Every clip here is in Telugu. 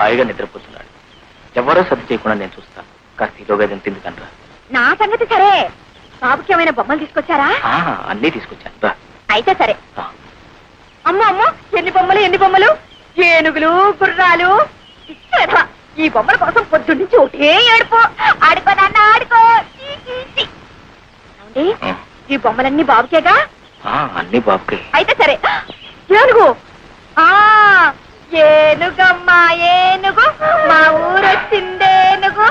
హాయిగా నిద్రపోతున్నాడు. ఎవరో సర్ది చేయకుండా నేను చూస్తాను. కాస్త ఈలోగా తింది కనరా. నా సంగతి సరే, బాబుకి ఏమైనా బొమ్మలు తీసుకొచ్చారా? అన్నీ తీసుకొచ్చాను రా. అయితే సరే. అమ్మో అమ్మో, ఎన్ని బొమ్మలు ఎన్ని బొమ్మలు! ఏనుగులు, గుర్రాలు. ఈ బొమ్మల కోసం పొద్దున్న నుంచి ఒకటే ఏడుపో. ఆడుకో నాన్న ఆడుకో. ఈ బొమ్మలన్నీ బాబుకేగా? అన్ని బాబుకే. అయితే సరే. ఏనుగు, ఏనుగమ్మా ఏనుగు, మా ఊరు వచ్చిందేనుగు,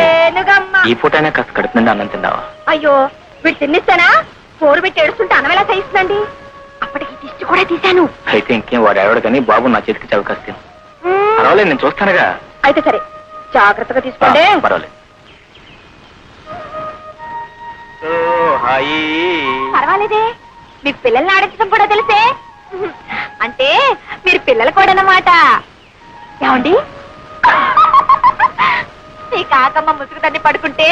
ఏనుగమ్మా. ఈ పూటైనా కాస్త కడుపు నుండి అన్నం తిన్నావా? అయ్యో, వీడు తిన్నిస్తానా? పోరు పెట్టి ఏడుస్తుంటే అన్నం ఎలా సహిస్తుందండి? అప్పటికి దిష్టి కూడా తీశాను. అయితే ఇంకేం, వాడు ఎవడు కానీ బాబు నా చేతికి చవి కాస్తాను. పర్వాలేదు, నేను చూస్తానుగా. అయితే సరే, జాగ్రత్తగా తీసుకోండి. పర్వాలేదు. పర్వాలేదే, మీకు పిల్లల్ని ఆడించడం కూడా తెలిసే. అంటే మీరు పిల్లలు కూడా అన్నమాట. ఏమండి, మీ కాకమ్మ ముసుగు తన్ని పడుకుంటే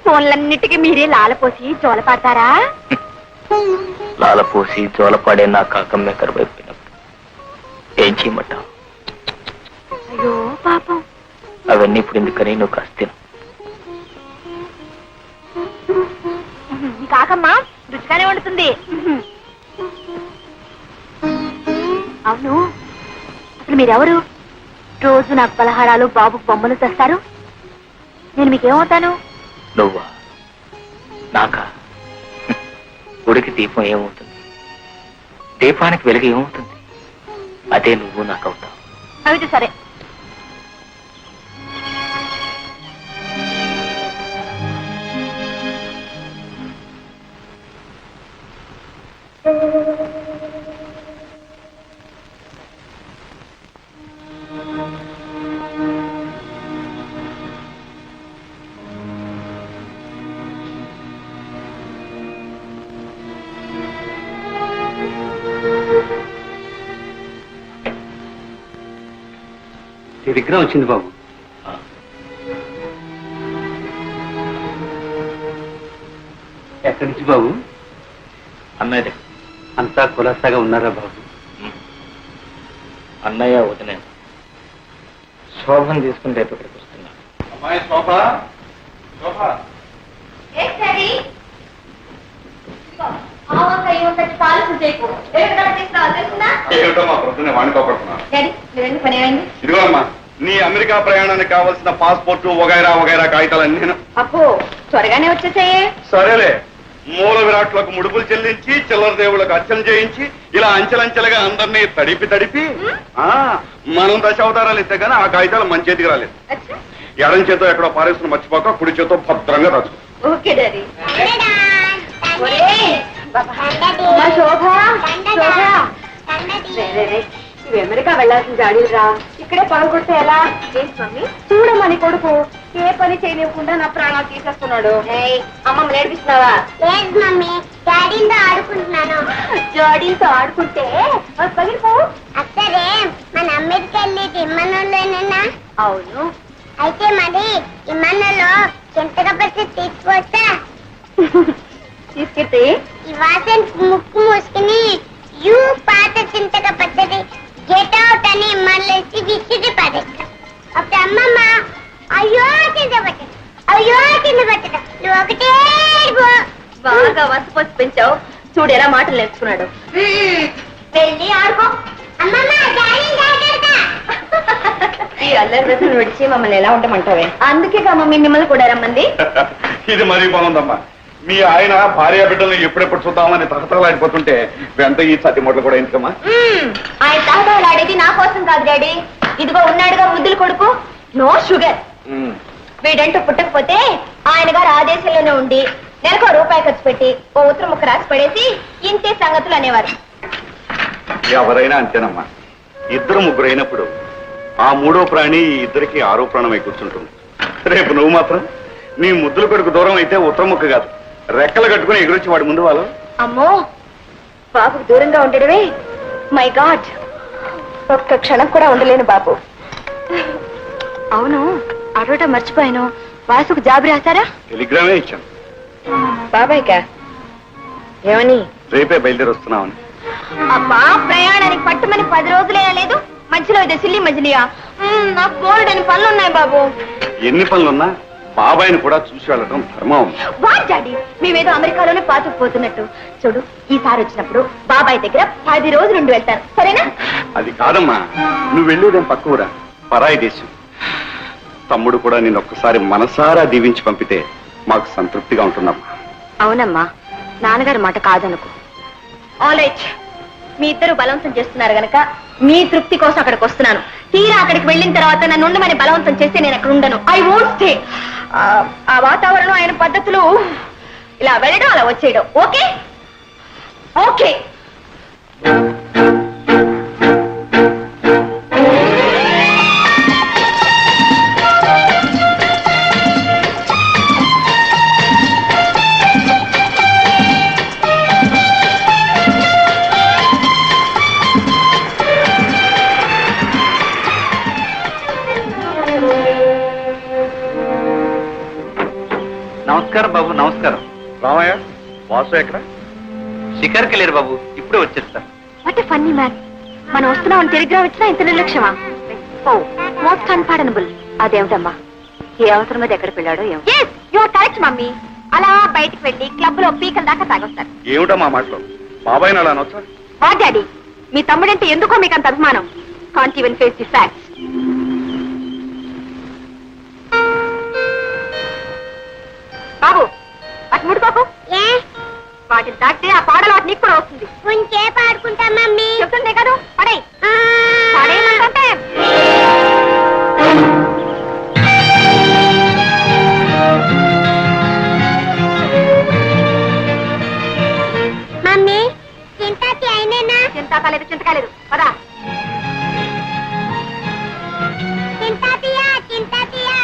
ఫోన్లన్నిటికీ మీరే లాలపోసి జోల పాడతారా? లాలపోసి జోలపాడే నా కాకమ్మే కరువైపోయినప్పుడు ఏం చేయమంటావు? అయ్యో పాపం. అవన్నీ ఇప్పుడు ఎందుకని నువ్వు కాస్త మీ కాకమ్మ రుచిగానే వండుతుంది. అవును, అసలు మీరెవరు? రోజు నాకు పలహారాలు, బాబుకు బొమ్మలు తెస్తారు. నేను మీకేమవుతాను? నువ్వా? నాకా? గుడికి దీపం ఏమవుతుంది, దీపానికి వెలుగు ఏమవుతుంది? అదే నువ్వు నాకు అవుతావు. అయితే సరే. విగ్రహం వచ్చింది బాబు. ఎక్కడి నుంచి బాబు? అన్నయ్య. అంతా కులాసాగా ఉన్నారా బాబు? అన్నయ్య వదిన శోభను తీసుకుని రేపు ఇక్కడికి వస్తున్నా. అమ్మాయి శోభ, శోభ. ఏమిటో మా ప్రొద్దునే వాణితో పడుతున్నా. ఇదిగో అమ్మా, నీ అమెరికా ప్రయాణానికి కావాల్సిన పాస్పోర్టు వగైరా వగైరా కాగితాలన్నీ. అబ్బో, త్వరగానే వచ్చేసాయే. సరేలే, మూల విరాట్లకు ముడుపులు చెల్లించి చిల్లర దేవుళ్ళకు అర్చన చేయించి ఇలా అంచెలంచెలుగా అందరినీ తడిపి మనం దశావతారాలు ఇస్తే గానీ ఆ కాగితాలు మన చేతికి రాలేదు. ఎడం చేతో ఎక్కడో పారేసుకుని మర్చిపోక కుడి చేతో భద్రంగా రాసుకో. Okay daddy. ఇవి అమెరికా వెళ్లాల్సిన జాడీలు రా, ఇక్కడే పనులు కొడితే ఎలా? ఏంటి మమ్మీ, చూడమని కొడుకు ఏ పని చేయనివ్వకుండా నా ప్రాణాలు తీసేస్తున్నాడు. అమ్మమ్మ నేర్పిస్తున్నావా? లేదు మమ్మీ, డాడీతో ఆడుకుంటున్నాను. జాడీలతో ఆడుకుంటే పగిలిపో. అసలే మన అమెరికా వెళ్ళేది ఇమ్మనంలోనేనా? అవును. అయితే మరి ఇమ్మనంలో చింతక పచ్చి తీసుకొస్తా. తీసుకెళ్తే ఈ వాసన ముక్కు మూసుకుని యూ పాత చింతక పచ్చడి గెట్ అవుట్ అని ఇమ్మన్లేసి విసిరి పడేస్తా. అప్పుడు అమ్మమ్మ అయ్యో చింత పచ్చడి, అయ్యో చింత పచ్చడి, నువ్వు ఒకటే బాగా వసపోసి పెంచావు. చూడు ఎలా మాటలు నేర్చుకున్నాడు. వెళ్ళి ఆడుకో. అమ్మమ్మ ఈ అల్లరి రోజులు విడిచి మమ్మల్ని ఎలా ఉండమంటావే? అందుకే మమ్మీ మిమ్మల్ని కూడా రమ్మంది. ఇది మరీ బాగుందమ్మా. మీ ఆయన భార్య బిడ్డలను ఎప్పుడెప్పుడు చూద్దామని తహతలాడిపోతుంటే వెంట ఈ సతి మొదలు కూడా ఎందుకమ్మా? ఆయన తహతలాడేది నా కోసం కాదు డాడీ. ఇదిగో ఉన్నాడుగా ముద్దులు కొడుకు, నో షుగర్. వీడంటూ పుట్టకపోతే ఆయన గారు ఆ దేశంలోనే ఉండి నెలకు రూపాయి ఖర్చు పెట్టి ఓ ఉత్తరం ముక్క రాసి పడేసి ఇంతే సంగతులు అనేవారు. ఎవరైనా అంతేనమ్మా. ఇద్దరు ముగ్గురు అయినప్పుడు ఆ మూడో ప్రాణి ఈ ఇద్దరికి ఆరో ప్రాణమై కూర్చుంటుంది. రేపు నువ్వు మాత్రం నీ ముద్దుల కొడుకు దూరం అయితే ఉత్తరం ముక్క కాదు, రెక్కలు కట్టుకుని ఎగురొచ్చి వాడి ముందు వాళ్ళు. అమ్మో, బాబుకు దూరంగా ఉండడమే మై గాడ్. ఒక్క క్షణం కూడా ఉండలేను బాబు. అవును, అడవటం మర్చిపోయాను. వాసుకు జాబు రాశారా? టెలిగ్రామే ఇచ్చాను. బాబాయ్కా? ఏమని? రేపే బయలుదేరి వస్తున్నామని. అబ్బా, ప్రయాణానికి పట్టుమని 10 రోజులైనా లేదు. మధ్యలో ఇదే సిల్లి మజిలియా నాకు బోల్డని పనులు ఉన్నాయి బాబు. ఎన్ని పనులున్నా బాబాయిని కూడా చూసి వెళ్ళడం ధర్మం. వాట్ డాడీ, మేమేదో అమెరికాలోనే పాతుకుపోతున్నట్టు. చూడు, ఈసారి వచ్చినప్పుడు బాబాయ్ దగ్గర 10 రోజులు ఉండి వెళ్తాను, సరేనా? అది కాదమ్మా, నువ్వు వెళ్ళేదేం పక్క ఊరా, పరాయి దేశం. తమ్ముడు కూడా నేను ఒక్కసారి మనసారా దీవించి పంపితే మాకు సంతృప్తిగా ఉంటున్నామ్మా. అవునమ్మా, నాన్నగారి మాట కాదనుకో. ఆల్ రైట్, మీ ఇద్దరు బలవంతం చేస్తున్నారు గనక మీ తృప్తి కోసం అక్కడికి వస్తున్నాను. తీరా అక్కడికి వెళ్ళిన తర్వాత నన్ను ఉండమని బలవంతం చేస్తే నేను అక్కడ ఉండను. I won't stay. ఆ వాతావరణం, ఆయన పద్ధతులు, ఇలా వెళ్ళడం అలా వచ్చేయడం. Okay okay. నమస్కారం బాబు, నమస్కారం. రామయ్య, వాసు ఎక్కడ? షికార్కి వెళ్ళారు బాబు, ఇప్పుడే వచ్చేస్తా. What a funny man. మనం వస్తున్నామని టెలిగ్రామ్ ఇచ్చినా ఇంత నిర్లక్ష్యమా? ఓ మోస్ట్ అన్పార్డనబుల్. అదేమిటమ్మా, ఏ అవసరం మీద ఎక్కడికి వెళ్ళాడో ఏమో. Yes, you are correct mummy. అలా బయటికి వెళ్ళి క్లబ్ లో పీకల దాకా తాగొస్తారు. ఏమిటా మా మాటలో? బాబాయిని అలా అనొచ్చా? వా డాడీ, మీ తమ్ముడంటే ఎందుకో మీకు అంత అభిమానం. Can't even face the facts. బాబు, అటు ముడుకోకు. ఏ వాటిని దాటితే ఆ పాడలు వాటి నీకు కూడా వస్తుంది. ఉంచే పాడుకుంటా మమ్మీ. చెప్తుందే కదా, పడే ఆ. పడేయమంటే. మమ్మీ, చింతాతి అయినేనా? చింత కాలేదు, చింత కాలేదు. పదా. చింతాతియా, చింతాతియా.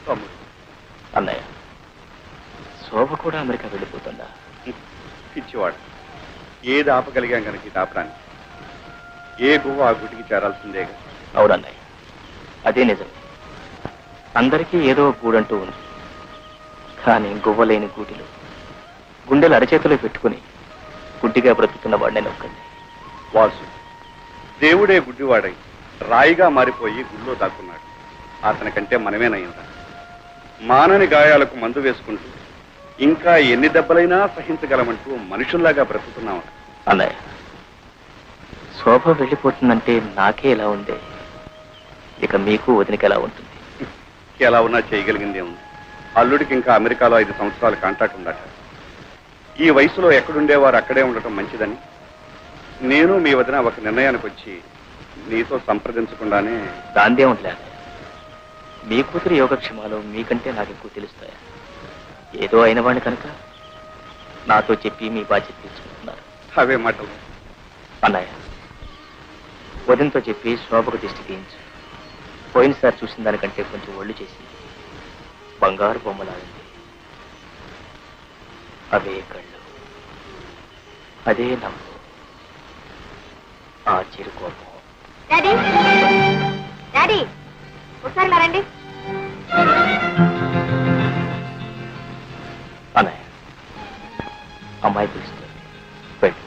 తమ్ముడు, అన్నయ్య, శోభ కూడా అమెరికా వెళ్ళిపోతుందా? పిచ్చివాడు. ఏది ఆపగలిగాం కనుక ఇది ఆపడానికి. ఏ గువ్వ ఆ గుడికి చేరాల్సిందేగా. అవునన్నయ్య, అదే నిజం. అందరికీ ఏదో గూడంటూ ఉంది. కానీ గువ్వలేని గూటిలో గుండెలు అరచేతిలో పెట్టుకుని గుడ్డిగా బ్రతుకుతున్న వాడు నేను ఒక్కడిని. వాసు, దేవుడే గుడ్డివాడై రాయిగా మారిపోయి గుళ్ళో దాక్కున్నాడు. అతనికంటే మనమేనయ్యిందా? మానని గాయాలకు మందు వేసుకుంటూ ఇంకా ఎన్ని దెబ్బలైనా సహించగలమంటూ మనుషుల్లాగా బ్రతుకుతున్నాం. అన్నయ్య, శోభ వెళ్ళిపోతుందంటే నాకే ఎలా ఉందే, ఇక మీకు వదినకి ఎలా ఉంటుంది? ఎలా ఉన్నా చేయగలిగిందే ఉంది. అల్లుడికి ఇంకా అమెరికాలో 5 సంవత్సరాల కాంట్రాక్ట్ ఉండట. ఈ వయసులో ఎక్కడుండేవారు అక్కడే ఉండటం మంచిదని నేను మీ వదిన ఒక నిర్ణయానికి వచ్చి నీతో సంప్రదించకుండానే. దాందే ఉండలే అన్నయ్య, మీ కూతురి యోగక్షేమాలు మీకంటే నాకు ఎక్కువ తెలుస్తాయా? ఏదో అయిన వాడిని కనుక నాతో చెప్పి మీ బాధ్యత తీసుకుంటున్నారు. అవే మాటలు. అన్నయ్య, వదినతో చెప్పి శోభకు దిష్టి తీయించు. పోయినసారి చూసిన దానికంటే కొంచెం ఒళ్ళు చేసింది. బంగారు బొమ్మలాడింది. అవే కళ్ళు, అదే నవ్వు, ఆ చిరుకోపం. డాడీ, డాడీ, ఒకసారి ఇలా రండి. అన్నయ్య, అమ్మాయి పిలుస్తుంది, వెళ్ళు.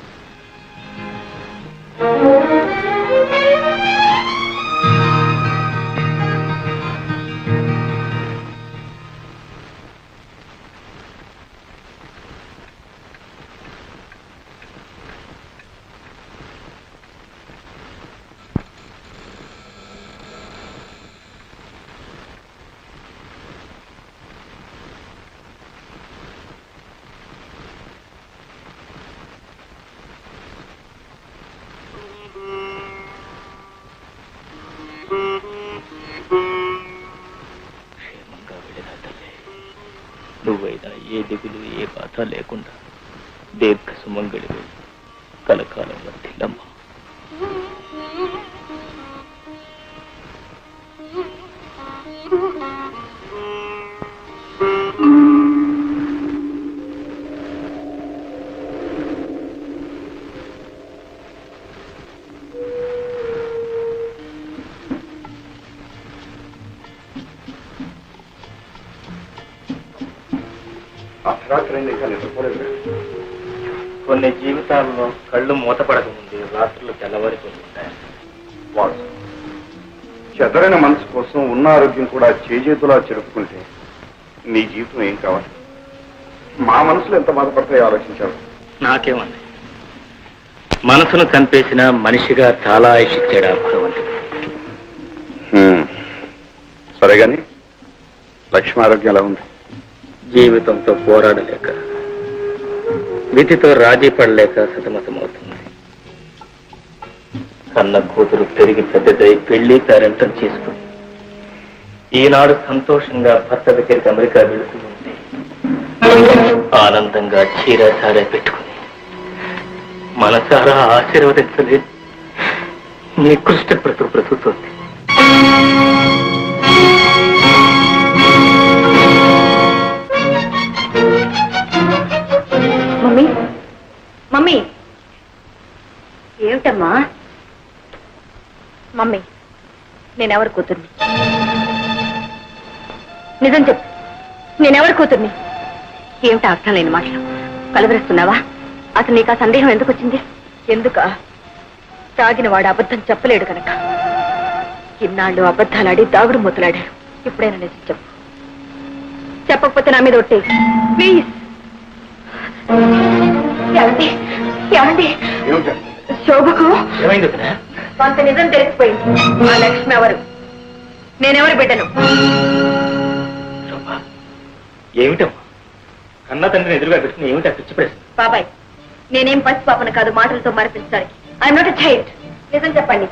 నువ్వైనా ఏ దిగులు ఏ బాధ లేకుండా దీర్ఘ సుమంగళి కలకాలం వర్తిల్లమ్మా. అర్ధరాత్రి ఇంకా నిద్రపోలేదు. కొన్ని జీవితాల్లో కళ్ళు మూతపడక ముందు రాత్రులు తెల్లవారిపోతుంటాయి. వాసు, చెదరైన మనసు కోసం ఉన్న ఆరోగ్యం కూడా చేజేతులా చెరుపుకుంటే నీ జీవితం ఏం కావాలి? మా మనసులో ఎంత బాధపడతాయో ఆలోచించావు. నాకేమంది, మనసును చంపేసిన మనిషిగా చాలా ఆయుషిచ్చాడు ఆ భగవంతుడు. సరే గాని లక్ష్మి ఆరోగ్యం ఎలా ఉంది? జీవితంతో పోరాడలేక, విధితో రాజీ పడలేక సతమతమవుతుంది. కన్న కూతురు పెరిగి పెద్దదై పెళ్లి పేరెంటం చేసుకుని ఈనాడు సంతోషంగా భర్త దగ్గరికి అమెరికా వెళుతూ ఉంటే ఆనందంగా చీరాచారా పెట్టుకుని మనసారా ఆశీర్వదించలేదు నికృష్ట బ్రతుకుతోంది. మమ్మీ మమ్మీ ఏమిటమ్మా? మమ్మీ నేనెవరి కూతుర్ని? నిజం చెప్పు, నేనెవరి కూతుర్ని? ఏమిటి అర్థం లేని మాటలు కలవరిస్తున్నావా? అసలు నీకు ఆ సందేహం ఎందుకు వచ్చింది? ఎందుక? తాగిన వాడు అబద్ధం చెప్పలేడు కనుక. ఇన్నాళ్ళు అబద్ధాలాడి దాగుడు మూతలాడారు. ఇప్పుడైనా నిజం చెప్పు. చెప్పకపోతే నా మీద ఒట్టే ప్లీజ్. ఏమండి ఏమండి, శోభకు ఏమైంది? కొంత నిజం తెలిసిపోయింది. ఆ లక్ష్మి ఎవరు? నేనెవరు బిడ్డను? ఏమిటమ్మా కన్న తండ్రిని ఎదురుగా పెట్టుకుని ఏమిటి ఆ పిచ్చి ప్రశ్న? బాబాయ్, నేనేం పసి పాపను కాదు మాటలతో మరిపించడానికి. I'm not a child. నిజం చెప్పండి,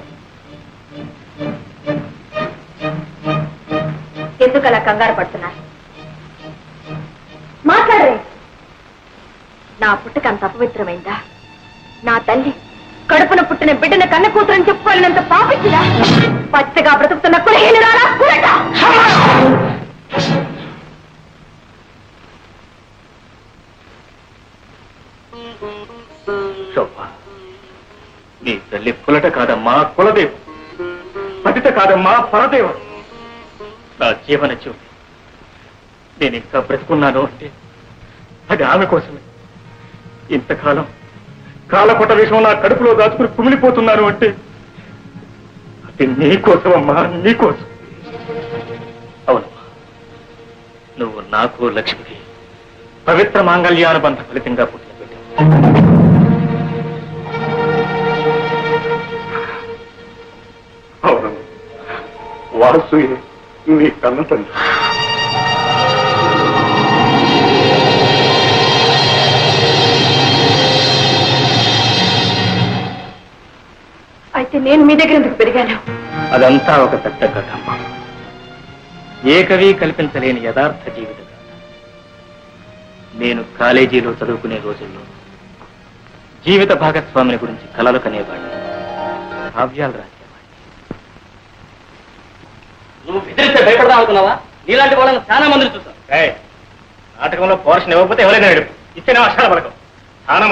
ఎందుకు అలా కంగారు పడుతున్నారు? మాట్లాడరే. నా పుట్టుక అంత అపవిత్రమైందా? నా తల్లి కడుపున పుట్టిన బిడ్డను కన్న కూతురని చెప్పుకోలేనంత పాపించిదా? పచ్చగా బ్రతుకుతున్న కులహీనురాలా కులట! శోభ, నీ తల్లి పులట కాదమ్మా కులదేవు, పతిత కాదమ్మా పరదేవ. నా జీవన జ్యోతి. నేను ఇంకా బ్రతుకున్నాను అంటే అది ఆమె కోసమే. ఇంతకాలం కాలకొట్ట విషయం నా కడుపులో దాచుకుని కుమిలిపోతున్నాను అంటే అది నీకోసమమ్మా, నీకోసం. అవునమ్మా, నువ్వు నాకు లక్ష్మికి పవిత్ర మాంగళ్యానుబంధ ఫలితంగా పుట్టిన బిడ్డ. అవును, వాసు నీ కన్న తండ్రి. అయితే నేను మీ దగ్గర ఎందుకు పెరిగాను? అదంతా ఒక పెద్ద కథ అమ్మా. ఏ కవి కల్పించలేని యథార్థ జీవిత కథ. నేను కాలేజీలో చదువుకునే రోజుల్లో జీవిత భాగస్వామిని గురించి కలలు కనేవాడిని, కావ్యాలు రాసేవాడిని. నువ్వు బెదిరిస్తే భయపడదాం అనుకున్నావా? నీలాంటి వాళ్ళని చాలా మందిని చూసాం. నాటకంలో పోర్షన్ ఇవ్వకపోతే ఎవరైనా ఏడుపు ఇచ్చిన వర్షాల పడకం. చాలా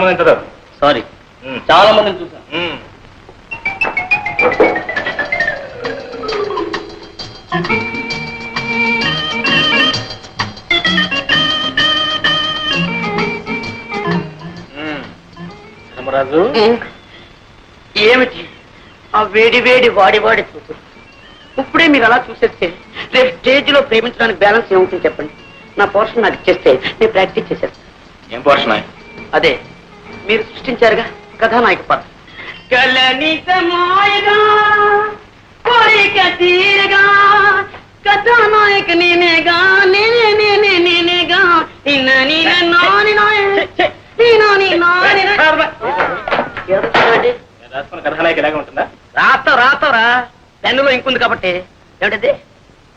మంది చదవరు. సారీ, చాలా మందిని చూసాం. ధర్మరాజు, ఏమిటి ఆ వేడి వేడి వాడి చూపు? ఇప్పుడే మీరు అలా చూసేస్తే రేపు స్టేజ్ లో ప్రేమించడానికి బ్యాలెన్స్ ఏముంటుంది చెప్పండి. నా పోర్షన్ నాకు ఇచ్చేస్తే నేను ప్రాక్టీస్ చేసేస్తాను. ఏం పోర్షన్? అదే మీరు సృష్టించారుగా కథానాయక పాత్ర. కథానాయక నేనేగా, నేనేగా రాసుకున్న కథానాయక ఇలాగే ఉంటుందా? రాతరా పెన్నులో ఇంకుంది కాబట్టి. ఏమిటది?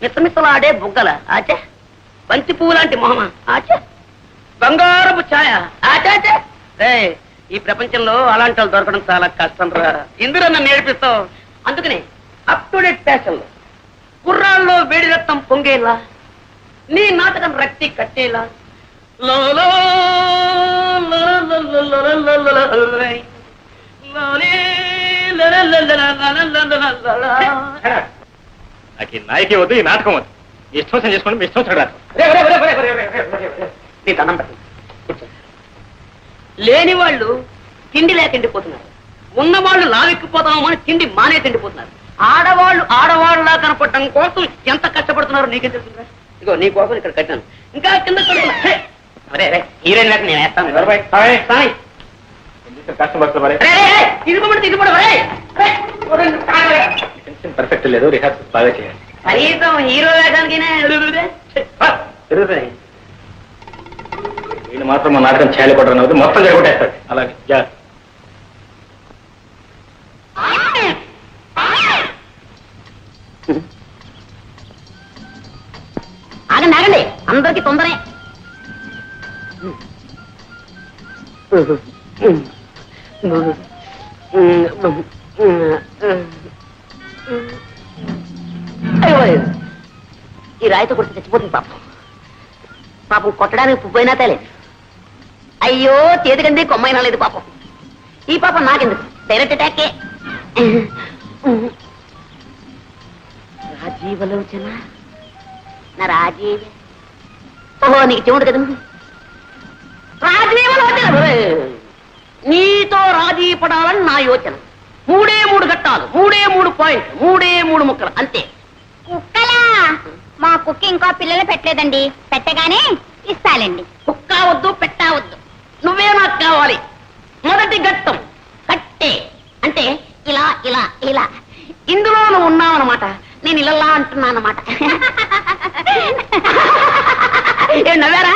మిసమిసలాడే బుగ్గల ఆచే, బంతి పువ్వు లాంటి మొహమ ఆచే, బంగారపు ఛాయ ఆచాచే. ఈ ప్రపంచంలో అలాంటి వాళ్ళు దొరకడం చాలా కష్టం రా. ఇందులో నన్ను నేర్పిస్తావు. అందుకని అప్ టు డేట్ ఫ్యాషన్ లో కుర్రాల్లో వేడి రక్తం పొంగేలా, నీ నాటకం రక్తి కట్టేలా నాకు ఈ నాయకి వద్దు, ఈ నాటకం వద్దు. ఇష్టం చేసుకోండి, మీ ఇష్టం చూడాలి. నీ దండం పెట్టండి. కూర్చో. లేని వాళ్ళు తిండి లేక ఎండిపోతున్నారు, ఉన్నవాళ్ళు లావెక్కిపోతాము అని తిండి మానే తిండిపోతున్నారు. ఆడవాళ్ళు ఆడవాళ్ళలా కనపడటం కోసం ఎంత కష్టపడుతున్నారో నీకేం తెలుసు? ఇగో నీ కోసం ఇక్కడ కట్టాను, ఇంకా కింద అరే అరే హీరోయిన్ లేక నేను వేస్తాను. కష్టపడుతున్నారు పర్ఫెక్ట్ లేదు, రిహార్సల్ బాగా చేయాలి. కనీసం హీరో వేయడానికి వీళ్ళు మాత్రం మా నాటకం చేయాలి కూడా మొత్తం జరగొట్టేస్తాడు. అలాగే ఆగండి ఆగండి, అందరికి తొందరే. ఈ రాయితో కొడితే చచ్చిపోతుంది పాపం. పాపం కొట్టడానికి పువ్వైనా తేలేదు. అయ్యో చేతికంది కొమ్మైనా లేదు పాపం. ఈ పాపం నాకెందుకు, డైరెక్ట్ అటాకే. రాజీవలోచన నా రాజీవ. ఓహో నీకు చెవుడు కదా. రాజీవలోచన, నీతో రాజీ పడాలని నా యోచన. 3 ఘట్టాలు, 3 పాయింట్, 3 ముక్కలు అంతే. కుక్కలా? మా కుక్క ఇంకా పిల్లలు పెట్టలేదండి, పెట్టగానే ఇస్తాలండి. కుక్క వద్దు, పెట్టవద్దు, నువ్వే నాకు కావాలి. మొదటి ఘట్టం కట్టే, అంటే ఇలా ఇలా ఇలా. ఇందులో నువ్వు ఉన్నావన్నమాట, నేను ఇలా అంటున్నానమాట. ఏం నవ్వారా?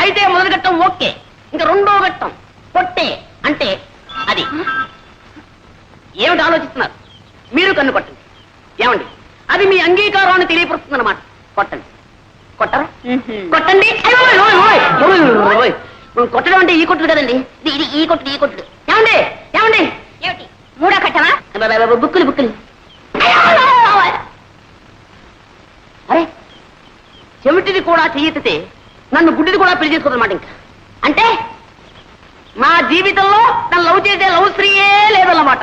అయితే మొదటి ఘట్టం ఓకే. ఇంకా రెండో ఘట్టం కొట్టే, అంటే అది. ఏమిటి ఆలోచిస్తున్నారు? మీరు కన్ను కొట్టండి. ఏమండి, అది మీ అంగీకారాన్ని తెలియపరుస్తుంది అన్నమాట. కొట్టండి. కొట్టరా? కొట్టండి. కొట్టడం అంటే ఈ కొట్టుడు కదండి, ఇది ఈ కొట్టుడు, ఈ కొట్టుడు. ఏమండి ఏమండి, ఏమిటి మూడో కట్టమా? బుక్కులు బుక్కులు. అరే చెమిటిది కూడా చెయ్యెత్తితే నన్ను గుడ్డిది కూడా పెళ్లి చేసుకోదన్నమాట. ఇంకా అంటే నా జీవితంలో నన్ను లవ్ చేసే లవ్ స్త్రీయే లేదన్నమాట,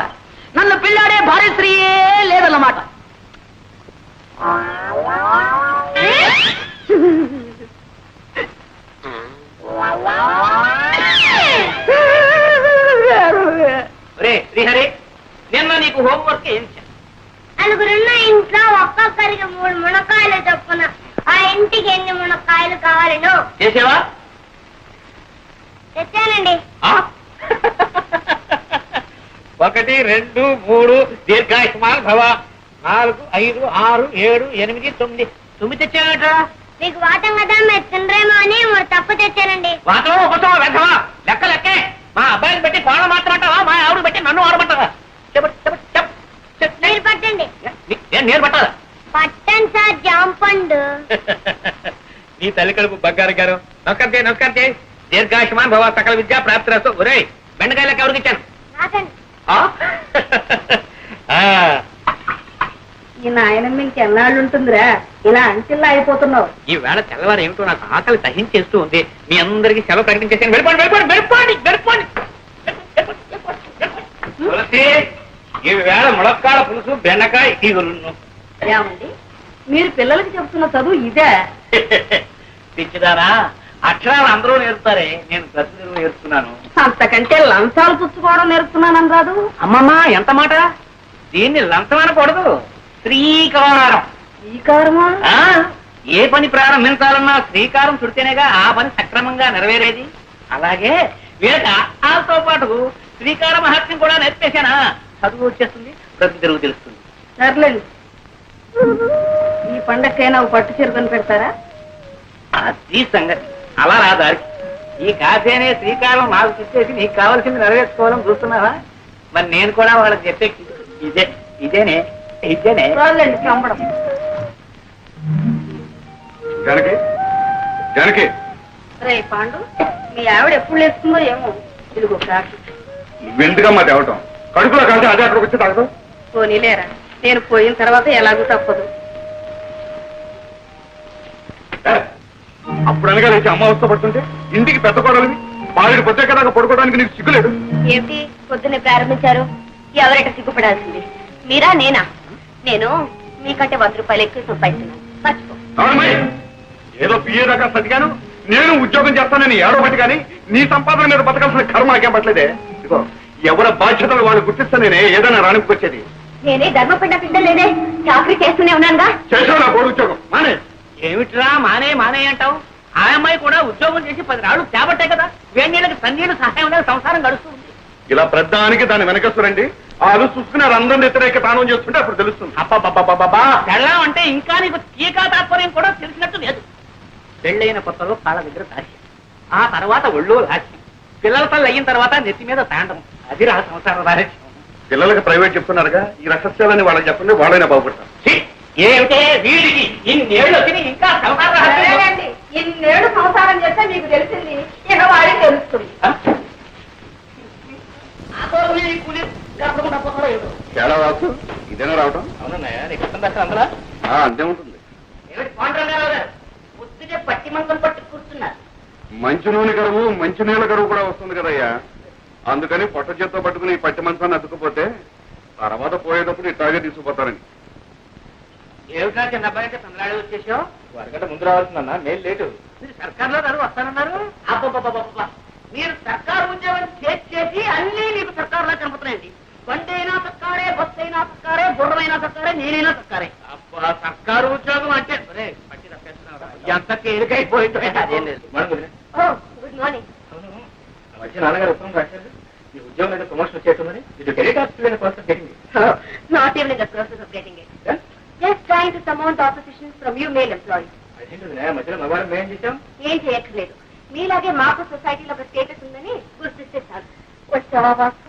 నన్ను పెళ్ళాడే భార్య స్త్రీయే లేదన్నమాట. శ్రీహరి, నిన్న నీకు హోంవర్క్ ఏం చేశాను? నలుగురున్న ఇంట్లో ఒక్కొక్కరికి 3 మునక్కాయలు చొప్పున ఆ ఇంటికి ఎన్ని మునక్కాయలు కావాలను చేసావా? తెచ్చానండి. 1 2 3 దీర్ఘాయుష్మాన్ భవ. 4 5 6 7 8 9 9 తెచ్చానట. మీకు వాటం కదా, మీరు తినరేమో అని 3 తప్పు తెచ్చానండి. వాటం ఒకటో వెధవా, లెక్క లెక్కే. మా అబ్బాయిని పెట్టి కోణ మాత్రమంటావా, మా ఆవిడ పెట్టి నన్ను ఆడమంటావా? మీరు పట్టండి. నేను పట్టాలా? పట్టండి సార్, జాంపండు. నీ తల్లి కడుపు బంగారు గారు. నొక్కరితే నొక్కరితే దీర్ఘాయుష్మాన్ భవ, సకల విద్యా ప్రాప్తిరస్తు. ఒరే బెండకాయ లెక్క ఎవరికి ఇచ్చాను? నాకండి. ఈ నాయనమ్మ ఇంకెన్నాళ్ళు ఉంటుందిరా, ఇలా అంటిల్లా అయిపోతున్నావు. ఈ వేళ తెల్లవారు ఏమిటో నాకు ఆకలి దహించేస్తూ ఉంది. మీ అందరికీ సెలవు ప్రకటించేసాను. వెళ్ళిపోండి వెళ్ళిపోండి వెళ్ళిపోండి వెళ్ళిపోండి. తులసి, ఈ వేళ ములక్కాడ పులుసు, బెండకాయ ఈగురును. ఏమండి, మీరు పిల్లలకి చెబుతున్న చదువు ఇదే? పిచ్చిదారా, అక్షరాలు అందరూ నేర్పుతారే, నేను ప్రతిదిన నేర్చుకున్నాను. అంతకంటే లంచాలు పుచ్చుకోవడం నేర్పుతున్నానని రాదు. అమ్మమ్మా ఎంత మాట! దీన్ని లంచం అనకూడదు, శ్రీకారం. శ్రీకారమా? ఏ పని ప్రారంభించాలన్నా శ్రీకారం చుడితేనేగా ఆ పని సక్రమంగా నెరవేరేది. అలాగే వీళ్ళకి ఆతో పాటు శ్రీకార మహత్యం కూడా నేర్పేశానా, చదువు వచ్చేస్తుంది, ప్రతి తెలుగు తెలుస్తుంది. సర్లేండి, ఈ పండక్కైనా పట్టు చీరకొని పెడతారా? అది సంగతి. అలా రా దారికి. ఈ కాసేనే శ్రీకారం నాకు ఇచ్చేసి నీకు కావాల్సింది నెరవేర్చుకోవాలని చూస్తున్నావా? మరి నేను కూడా వాళ్ళకి చెప్పే ఇదే ఇదేనే ఇదేనే. రాలేండి చంపడం. జనకి జనకి, రే పాండు, మీ ఆవిడ ఎప్పుడు లేస్తుందో ఏమో. ఇదిగో కాకి. నువ్వెందుకమ్మా తేవటం? కడుపులో కలిసి అదే అక్కడికి వచ్చి తాగదు. పోనీలేరా, నేను పోయిన తర్వాత ఎలాగూ తప్పదు. అప్పుడు అనగా లేచి అమ్మ అవస్థ పడుతుంటే ఇంటికి పెద్ద కోడలివి, బావిడి పొద్దుకేదాకా పడుకోవడానికి నీకు సిగ్గులేదు. ఏమిటి పొద్దున్నే ప్రారంభించారు? ఎవరైతే సిగ్గుపడాల్సింది, మీరా నేనా? నేను మీకంటే 100 రూపాయలు ఎక్కువ సంపాదిస్తున్నాను, మర్చిపో. అవునమ్మాయి, ఏదో పిఏ దాకా సతిగాను నేను ఉద్యోగం చేస్తానని ఏడవబట్టి కానీ నీ సంపాదన మీద బతకాల్సిన కర్మ నాకేం పట్టలేదే. ఇదిగో ఎవరి బాధ్యతలు వాళ్ళు గుర్తిస్తా నేనే ఏదైనా రానికొచ్చేది. నేనే ధర్మపిండ పిండలేదే, చాకరీ చేస్తూనే ఉన్నానుగా. చేసావు నా కోడి ఉద్యోగం మానే ఏమిట్రా మానే మానే అంటావు? ఆ అమ్మాయి కూడా ఉద్యోగం చేసి 10 రాళ్ళు చేపట్టే కదా, వేణీళ్ళకి సన్నీళ్ళు సహాయం లేదు, సంసారం గడుస్తుంది. ఇలా ప్రధానికి దాని వెనకస్తురండి వాళ్ళు చూసుకున్నారు అందరిని వ్యతిరేక తానం చేస్తుంటే అప్పుడు తెలుస్తుంది. అబ్బా పెళ్ళం అంటే ఇంకా నీకు టీకా తాత్పర్యం కూడా తెలిసినట్టు లేదు. పెళ్ళైన కొత్తలో కాళ్ళ దగ్గర దాచి, ఆ తర్వాత ఒళ్ళో లాచి, పిల్లల తల్లి అయిన తర్వాత నెత్తి మీద తాండం. అది రా సంసారం రాజ్యం. పిల్లలకి ప్రైవేట్ చెప్తున్నారుగా, ఈ రహస్యాలని వాళ్ళకి చెప్పండి, వాళ్ళైనా బాగుపడతారు. ఛీ, ఏమిటే వీడికి ఇన్నేళ్ళు వచ్చి ఇంకా సంసార రహస్యం? ఇన్నేడు సంసారం చేస్తే మీకు తెలిసింది, ఇక వాడికి తెలుస్తుంది. తేడా రాసు ఇదేనా రావటం? అవునన్నయ్య, నీకు అర్థం రాసిన అందులో అంతే ఉంటుంది. ఏమిటి పాండురంగారావు గారు పొద్దుగే పట్టి మంచం పట్టి కూర్చున్నారు. మంచి నూనె కరువు మంచి నీళ్ళ కరువు కూడా వస్తుంది కదయ్యా. అందుకని పొట్ట చేత్తో పట్టుకుని ఈ పట్టి మంచాన్ని అతుక్కుపోతే తర్వాత పోయేటప్పుడు ఇట్లాగే తీసుకుపోతారని. ఏమిటా చిన్న అబ్బాయి అంటే తొందరగా వచ్చేసావు? వరగంట ముందు రావాల్సిందన్నా, నేను లేటు. మీరు సర్కార్లో గారు వస్తానన్నారు. అబ్బబ్బబ్బబ్బబ్బ. మీరు సర్కారు ఉద్యోగం చేసి అన్ని మీకు సర్కారులా కనపడుతున్నాయండి. బండి అయినా సర్కారే, బస్సు అయినా సర్కారే, గుర్రమైనా సర్కారే, నేనైనా సర్కారే. అబ్బా సర్కారు ఉద్యోగం అంటే పట్టి తప్పేస్తున్నావు, ఎంత తేలికైపోయిందో. అదేం లేదు. ఓ గుడ్ మార్నింగ్. వచ్చి నాన్నగారు ఉత్తరం రాశారు, ఈ ఉద్యోగం అయితే ప్రమోషన్ వచ్చేస్తుందని. ఇది డెలిట్ ఆఫీస్ ప్రాసెస్ జరిగింది. Not even in the process of getting it. Just trying to surmount opposition from you male employees. అదేంటి మధ్యలో మగవారం మేం చేశాం. ఏం చేయక్కర్లేదు, మీలాగే మాకు సొసైటీలో ఒక స్టేటస్ ఉందని గుర్తిస్తే చాలు. వచ్చావా బాసు?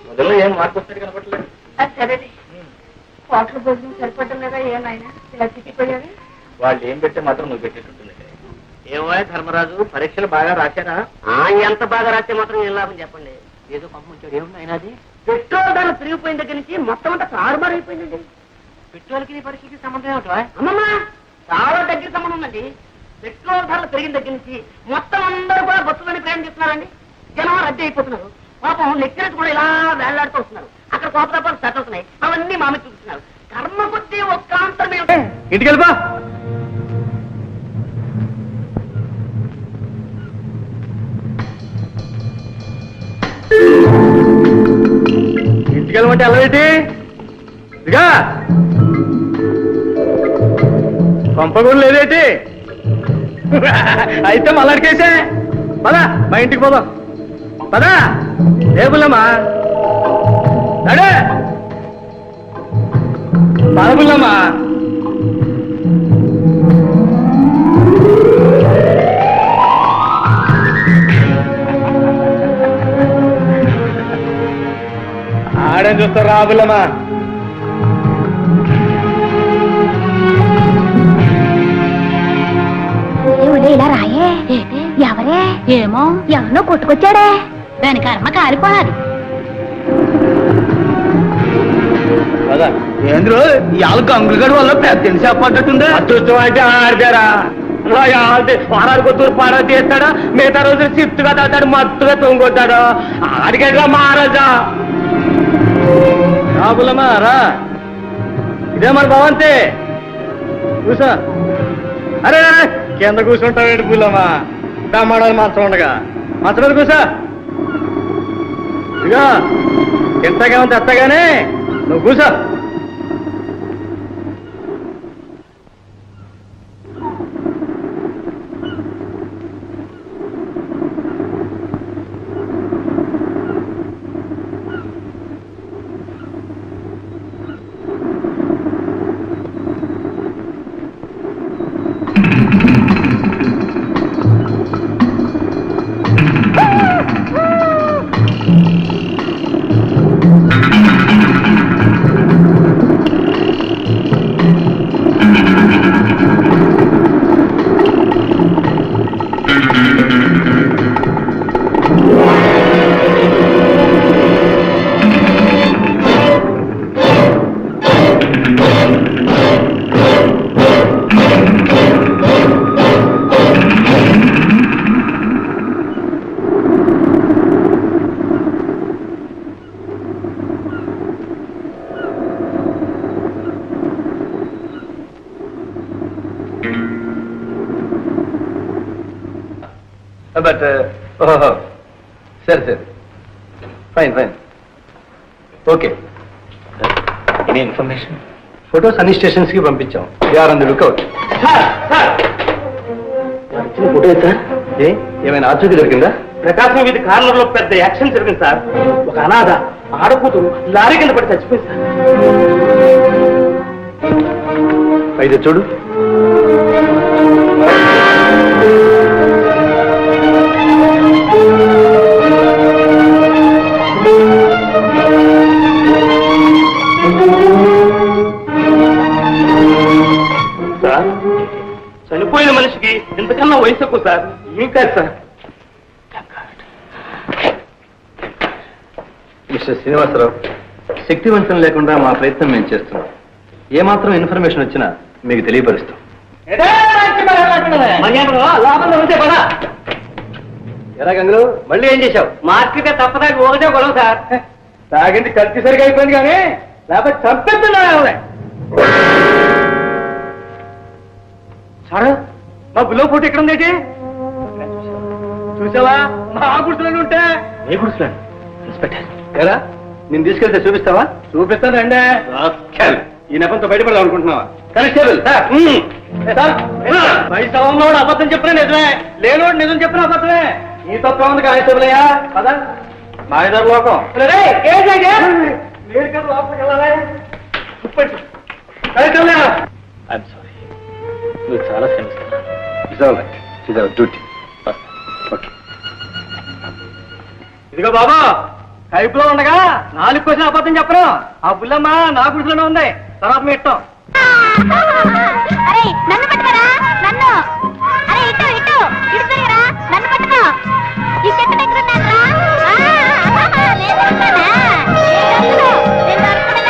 మొదల్లో ఏం మార్పు వస్తాడు కనపడలేదు. అది సరేలే, హోటల్ భోజనం సరిపడడం లేదా ఏమైనా ఇలా చిక్కిపోయావి? వాళ్ళు ఏం పెట్టే మాత్రం నువ్వు పెట్టేటట్టుంది. ఏమో ధర్మరాజు, పరీక్షలు బాగా రాశారా? ఎంత బాగా రాస్తే మాత్రం ఏం లాభం చెప్పండి. ఏదో పంపించాడు, ఏముంది ఆయన అది? పెట్రోల్ ధరలు పెరిగిపోయిన దగ్గర నుంచి మొత్తం అంతా తారుమారు అయిపోయిందండి. పెట్రోల్కి నీ పరీక్షకి సంబంధం ఏమిటో? అమ్మమ్మ, చాలా దగ్గర సంబంధం ఉందండి. పెట్రోల్ ధరలు పెరిగిన దగ్గర నుంచి మొత్తం అందరూ కూడా బస్సులోని ప్రయాణం చేస్తున్నారండి. జనం రద్దీ అయిపోతున్నారు. పాపం లెక్చరర్స్ కూడా ఇలా వేళ్లాడుతూ వస్తున్నారు. అక్కడ కోపతాపాలు సెట్ అవుతున్నాయి. అవన్నీ మామి చూపిస్తున్నారు. కర్మ కొద్ది ఒక్క అంతరం ఏమిటి? ఇంటికి వెళ్ళిపో. ఇంటికి వెళ్ళమంటే వెళ్ళవేంటి? ఇదిగా పంప కూడా లేదేంటి? అయితే మళ్ళడికేసే పదా, మా ఇంటికి పోదాం. పదా లేబుల్లమ్మా, నడే పదబుల్లమ్మా. ఆడని చూస్తారు రాబుల్లమ్మా. ఇలా రాయే. ఎవరే? ఏమో, ఎవరినో కొట్టుకొచ్చాడే. దాని కర్మ కాలిపోవాలి. ఏంద్రు ఇవాళ గంగులగడి వల్ల పెద్ద చెప్పట్టుందా? అదృష్టం అంటే ఆడదారా వారానికి కొత్తూరు పారా తీస్తాడా, మిగతా రోజులు షిఫ్ట్ గా తాతాడు, మత్తుగా తొంగొద్దాడు. ఆడికెట్లా మహారాజా రాబులమ్మా రా. ఇదే మన భవంతి, కూసా. అరే కింద కూర్చుంటావేంటి పుల్లమ్మా? బ్రహ్మాండాలు మంచం ఉండగా మంచం మీద కూసా. ఇదిగా ఇంతకేమో తెత్తగానే నువ్వు కూసా. బట్ సరే సరే fine fine okay. Any information? Photos అన్ని స్టేషన్స్ కి పంపించాం. Are on the lookout. Photo sir. ఏమైనా ఆచూకీ దొరికిందా? ప్రకాశం వీధి కార్నర్ లో పెద్ద యాక్షన్ జరిగింది సార్. ఒక అనాథ ఆడకూతురు లారీ కింద పడి చచ్చిపోయింది సార్. అయితే చూడు. సార్, చనిపోయిన మనిషికి ఇంతకన్నా వయసు ఎక్కువ సార్. ఏం కాదు సార్. మిస్టర్ శ్రీనివాసరావు, శక్తివంతం లేకుండా మా ప్రయత్నం మేము చేస్తున్నాం. ఏమాత్రం ఇన్ఫర్మేషన్ వచ్చినా మీకు తెలియపరుస్తాం. ఎరా గంగులు, మళ్ళీ ఏం చేశావు? మార్కెట్ తప్పదాకి ఒకటే గొడవ సార్. తాగింది కలిసి సరిగా అయిపోయింది కానీ లేకపోతే చంపేస్తున్నా. సార్, మా బుల్లో ఫోటో ఎక్కడ ఉంది? చూసావా? మా గుర్తులను ఉంటే ఏ గుర్తులను ఇన్స్పెక్టర్ ఎరా, నేను తీసుకెళ్తే చూపిస్తావా? చూపిస్తానండి. ఈ నెపంతో బయటపడదాం అనుకుంటున్నావా? కానిస్టేబుల్ సార్, పైసా ఉన్నవాడు అబద్ధం చెప్పినా నిజమే, లేనివాడు నిజం చెప్పినా అబద్ధమే. ఈ తప్ప ఉంది కానిస్టేబుల్ అయ్యా. పదా మా ఇద్దరు లోకం. మీరు కదా లోపలికి వెళ్ళాలి. కానిస్టేబుల్ ఐఎమ్ సారీ, నువ్వు చాలా శ్రమిస్తున్నా. డ్యూటీ. ఓకే. ఇదిగో బాబా, కైపులో ఉండగా 4 క్వశ్చన్ అబద్ధం చెప్పను. ఆ బుల్లమ్మ నా గుడిలోనే ఉంది. తర్వాత మీ ఇష్టం. అరే నన్ను పట్టుకోరా, నన్ను. అరే ఇటు ఇటు ఇడుతురా, నన్ను పట్టుకో. ఈ చెట్టు దగ్గర ఉన్నారా? నేను దొరుకుతానా? నేను దొరుకుతానా?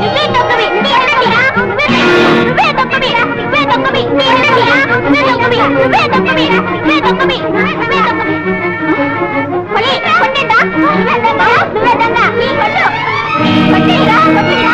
నువ్వే దొంగవి, నువ్వే దొంగవి, నువ్వే దొంగవి, నువ్వే దొంగవి, నువ్వే దొంగవి, నువ్వే దొంగవి, నువ్వే దొంగవి. కొట్టిందా? నువ్వే దొంగ, నువ్వే దొంగ. కొట్టు, కొట్టిరా, కొట్టిరా.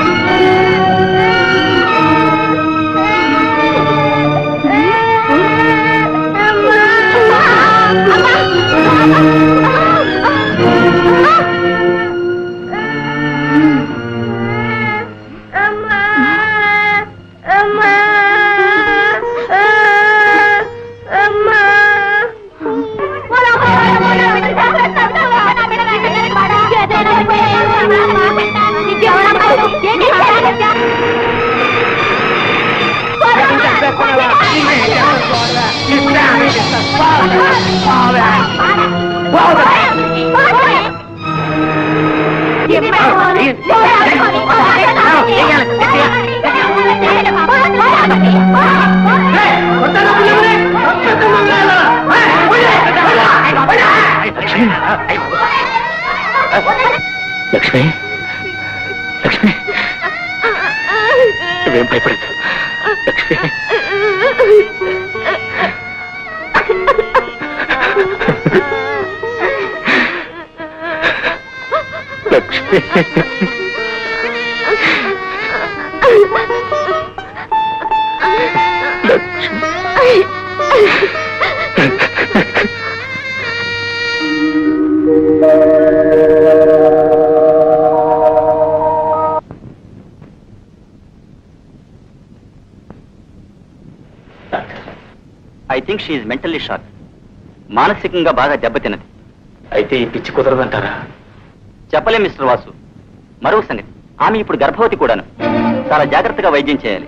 లక్ష్మి, లక్ష్మి, నువ్వేం భయపడదు. Lakshmi, Lakshmi, I think she mentally shock. మానసికంగా బాగా దెబ్బతిన్నది. అయితే ఈ పిచ్చి కుదరదంటారా? చెప్పలేం మిస్టర్ వాసు. మరొక సంగతి, ఆమె ఇప్పుడు గర్భవతి కూడాను. చాలా జాగ్రత్తగా వైద్యం చేయాలి.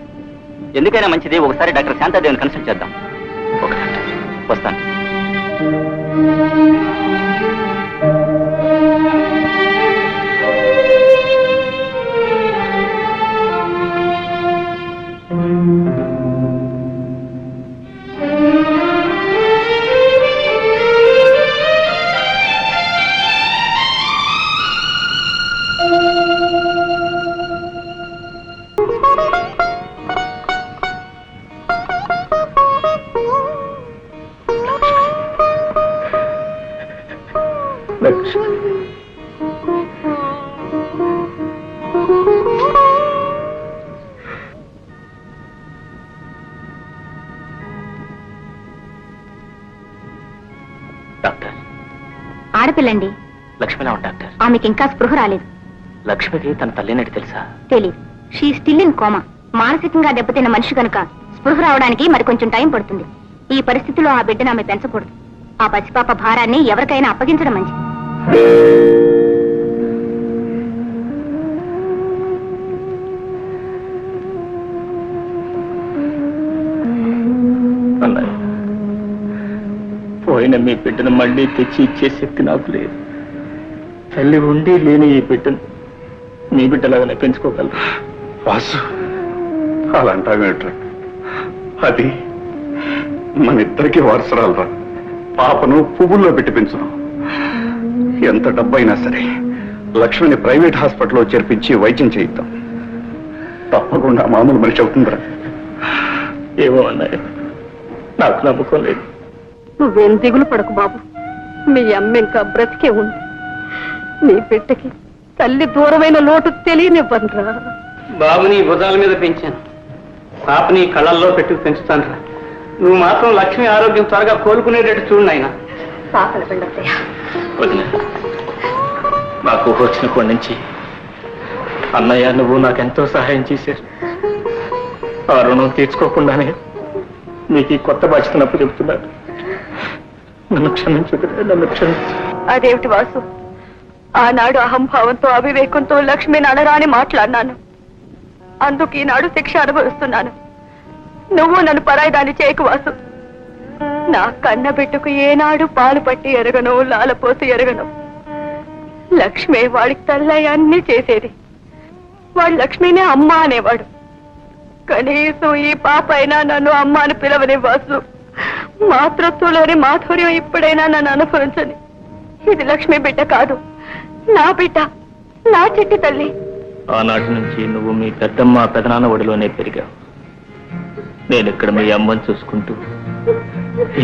ఎందుకైనా మంచిది ఒకసారి డాక్టర్ శాంతాదేవిని కన్సల్ట్ చేద్దాం. ఓకే, వస్తాను. లక్ష్మి, డాక్టర్, ఆడపిల్లండి. లక్ష్మిలా డాక్టర్. ఆమెకి ఇంకా స్పృహ రాలేదు. లక్ష్మికి తన తల్లినట్టు తెలుసా? తెలీదు. She still in coma. మానసికంగా దెబ్బతిన్న మనిషి కనుక స్పృహ రావడానికి మరి కొంచెం టైం పడుతుంది. ఈ పరిస్థితిలో ఆ బిడ్డను ఆమె పెంచకూడదు. ఆ పసిపాప భారాన్ని ఎవరికైనా అప్పగించడం మంచిది. అన్నయ్య, పోయిన మీ బిడ్డను మళ్ళీ తెచ్చి ఇచ్చే శక్తి నాకు లేదు. తల్లి ఉండి లేని ఈ బిడ్డను మీ బిడ్డలాగానే పెంచుకోగలరు. వాసు, అలాంటావేట్రా? అది మన ఇద్దరికి వారసరాలరా. పాపను పువ్వుల్లో పెట్టి పెంచును. ఎంత డబ్బైనా సరే లక్ష్మిని ప్రైవేట్ హాస్పిటల్లో చేర్పించి వైద్యం చేయిద్దాం. తప్పకుండా మామూలు మనిషి అవుతుందిరా. ఏమో అన్నయ్య, నాకు నమ్మకం లేదు. నువ్వేం దిగులు పడకు బాబు. మీ అమ్మ ఇంకా బ్రతికే ఉంది. నీ బిడ్డకి తల్లి దూరమైన లోటు తెలియనివ్వనురా. బాబుని భుజాల మీద పెంచాను, పాపని కళ్ళల్లో పెట్టుకు పెంచుతాను. నువ్వు మాత్రం లక్ష్మి ఆరోగ్యం త్వరగా కోలుకునేటట్టు చూడు నాయన. పాపల పిండత్తయ్య. వదిన, నాకు వచ్చినప్పటి నుంచి అన్నయ్య నువ్వు నాకెంతో సహాయం చేశారు. ఆ రుణం తీర్చుకోకుండానే మీకు ఈ కొత్త బాధ్యతనప్పుడు చెబుతున్నారు. నన్ను క్షమించు, నన్ను క్షమించు. అదేమిటి వాసు, ఆనాడు అహంభావంతో అవివేకంతో లక్ష్మిని అనరాని మాట్లాడినాను. అందుకు ఈనాడు శిక్ష అనుభవిస్తున్నాను. నువ్వు నన్ను పరాయిదాన్ని చేయకు వాసు. నా కన్న బిడ్డకు ఏనాడు పాలు పట్టి ఎరగను, లాలపోసి ఎరగను. లక్ష్మి వాడికి తల్లయ్య అన్నీ చేసేది. వాడు లక్ష్మినే అమ్మ అనేవాడు. కనీసం ఈ పాప అయినా నన్ను అమ్మ అని పిలవని వాసు. మాతృత్వంలోని మాధుర్యం ఇప్పుడైనా నన్ను అనుభవించని. ఇది లక్ష్మి బిడ్డ కాదు, నా బిడ్డ, నా చిట్టి తల్లి. ఆనాటి నుంచి నువ్వు మీ పెద్దమ్మ పెదనాన్న ఒడిలోనే పెరిగావు. నేను ఇక్కడ మీ అమ్మని చూసుకుంటూ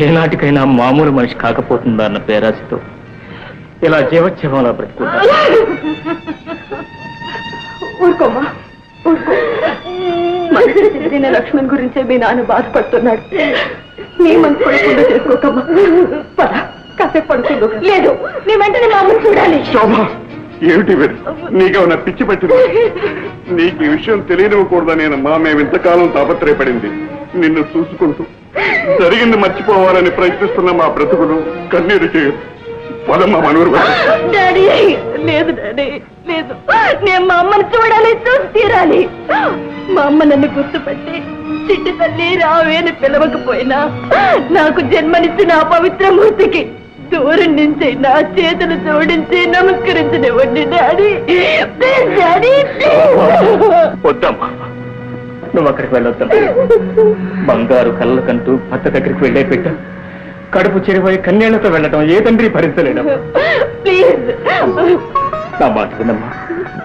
ఏనాటికైనా మామూలు మనిషి కాకపోతుందా అన్న పేరాశతో ఇలా జీవోత్సవంలా బ్రతుకున్నా. ఊరుకోమా, ఊరుకో. మనసు చెందిన లక్ష్మణ్ గురించే మీ నాన్న బాధపడుతున్నాడు. నీ మనసు పడకుండా చేసుకోకమ్మా. పద, కాసేపు పడుతుందో. లేదు, నీ వెంటనే మా అమ్మని చూడాలి. శోభా, ఏమిటి నీకేమన్నా పిచ్చి పట్టింది? నీకు ఈ విషయం తెలియనివ్వకూడదనేనమ్మా మేము ఇంతకాలం తాపత్రయపడింది. నిన్ను చూసుకుంటూ జరిగింది మర్చిపోవాలని ప్రయత్నిస్తున్న మా బ్రతుకులు కన్నీరు చేయదు. పొలమ్మ మనూరు. డాడీ, లేదు డాడీ, లేదు. నేను మా అమ్మని చూడాలి, చూసి తీరాలి. మా అమ్మ నన్ను గుర్తుపట్టి చిట్టి తల్లి రావే అని పిలవకపోయినా నాకు జన్మనిచ్చిన ఆ పవిత్ర మూర్తికి దూరం నుంచి నా చేతులు జోడించి నమస్కరించనివ్వండి డాడీ. డాడీ, వద్దమ్మా, నువ్వు అక్కడికి వెళ్ళొద్దమ్మా. బంగారు కళ్ళకంటూ భర్త దగ్గరికి వెళ్ళే బిడ్డ కడుపు చెరిపోయి కన్నేళ్లతో వెళ్ళటం ఏ తండ్రి భరించలేడమ్మా. ప్లీజ్. నా మాట వినమ్మా.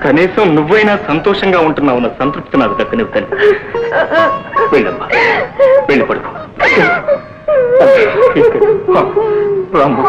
కనీసం నువ్వైనా సంతోషంగా ఉంటున్నావు అన్న సంతృప్తి నాకు దక్కనివ్వు తల్లి. వెళ్ళమ్మా, వెళ్ళి పడుకో. రాము,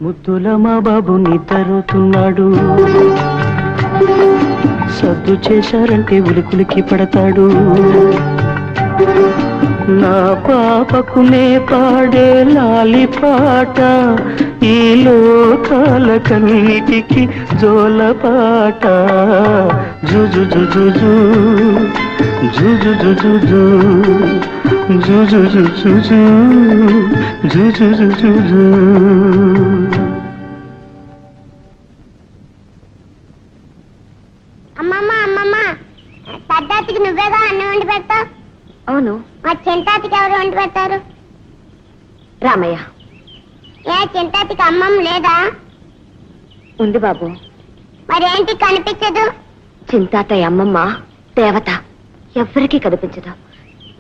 ముద్దుల మా బాబు నిద్రపోతున్నాడు. సద్దు చేశారంటే ఉలికులికి పడతాడు. నా పాపకునే పాడే లాలి పాట ఈ లోకాల కన్నిటికి జోలపాట జుజు జుజు జుజు జుజు జుజు జుజు జుజు. అమ్మమ్మ అమ్మమ్మ పెద్దాతికి నువ్వేగా అన్నం వండి పెడతావు. అవును, మా చింతాతికి ఎవరు వండి పెడతారు? రామయ్య. ఏ చింతాతికి అమ్మమ్మ లేదా? ఉంది బాబు. మరేంటి కనిపించదు? చింతాతయ్య అమ్మమ్మ దేవత, ఎవ్వరికీ కనిపించదు.